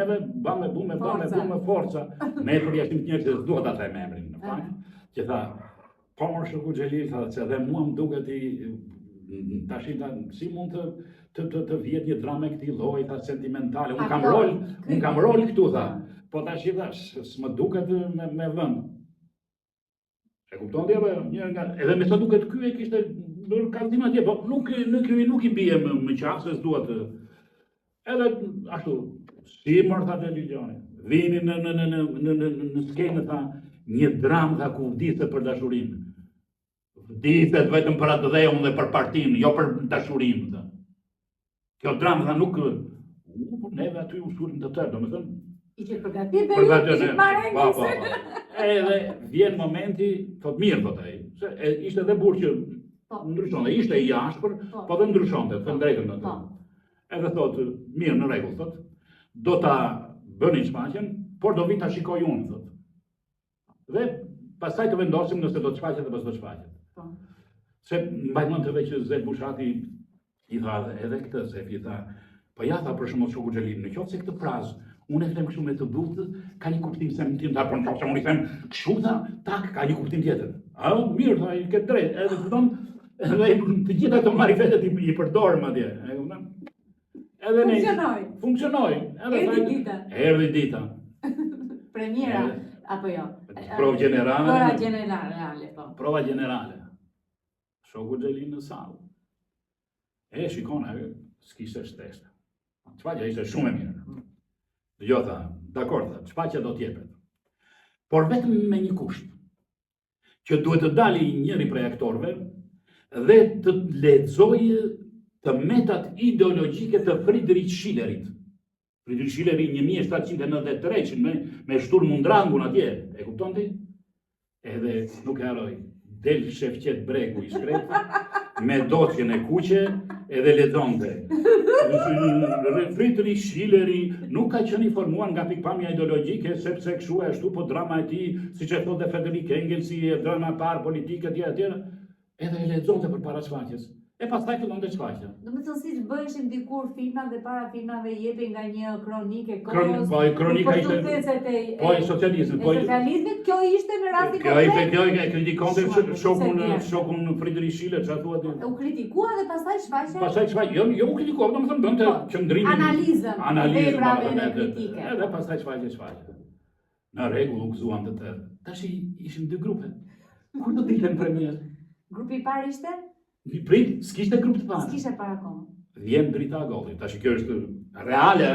neve, bume forca. Me përjashtim të njerëz që s'dua ta them emrin në fakt, që tha, po më Shoku Xhelil tha se edhe mua më duket tash si mund të vjet një dramë këtij lloji tha sentimentale. Unë kam rol këtu tha. Po tash s'më duket me vend. E kupton ti apo edhe me sa duket ky e kishte bërë kallëzim atje, po nuk i bie më qafë se s'dua të. Edhe ashtu, si Martha Xhelilioni, vini në skenë tha, një dramë tha ku vdiset për dashurinë. Vdiset vetëm për atë dheun dhe për partinë, jo për dashurinë tha. Kjo dramë tha nuk neve aty u sulm të tërë, domethënë ishte përgatitur, edhe vjen momenti, thot mirë thot ai, se ishte edhe burr që ndryshonte, ishte i ashpër, po dhe ndryshonte, të drejtën atë. Edhe thot, mirë në rregull thot, do ta bëni shfaqjen, por do vi ta shikoj unë thot. Dhe pastaj të vendosim nëse do të shfaqet apo s'do të shfaqet. Se mbaj mend edhe që Zet Bushati i tha edhe këtë, se i tha, po ja tha për shembull Shoku Xhelil, në qoftë se këtë frazë unë e them kështu me të butë, ka një kuptim se më tim ta por nëse unë i them kështu tha, tak ka një kuptim tjetër. Mirë tha, i ke drejt, edhe thon, edhe të gjitha këto marifetet i përdorëm atje, e kupton? Edhe funksionoi. Erdhi dita. Premiera apo jo? Prova generale, po. Prova generale. Shoku Xhelil në sallë. E shikon ajo, s'kishte shtesë. Shfaqja ishte shumë e mirë. Jo tha, dakor tha, shfaqja do t'jepet. Por vetëm me një kusht, që duhet të dali njëri prej aktorëve dhe të lexojë të metat ideologjike të Friedrich Schillerit. Friedrich Schilleri 1793 me Sturm und Drangun atje, e kupton ti? Edhe nuk e haroj, del Shefqet Bregu i shkret, me docjen e kuqe edhe lexonte. Friedrich Schilleri nuk ka qenë i formuar nga pikpamja ideologjike sepse kështu e ashtu, po drama e tij, siç e thotë Friedrich Engels, e drama e parë politike etj. Edhe e lexonte përpara shfaqjes. E pastaj fillon të shfaqja. Domethënë siç bëheshin dikur filmat dhe para filmave jepe nga një kronikë kohës. Po kronika ishte po e socializmit, po socializmit, kjo ishte në rastin konkret. Kjo e kritikonte shokun Friedrich Schiller, çfarë thuat ti? U kritikua dhe pastaj shfaqja. Pastaj shfaqja, jo u kritikua, domethënë bënte qendrimin. Analizën kritike. Edhe pastaj shfaqja. Në rregull u gëzuan të tërë. Tash ishin dy grupe. Kur do të dilën premier? Grupi i parë ishte? Prit, s'kishte grup të parë. S'kishte para akoma. Vjen drita golli. Tash kjo është reale.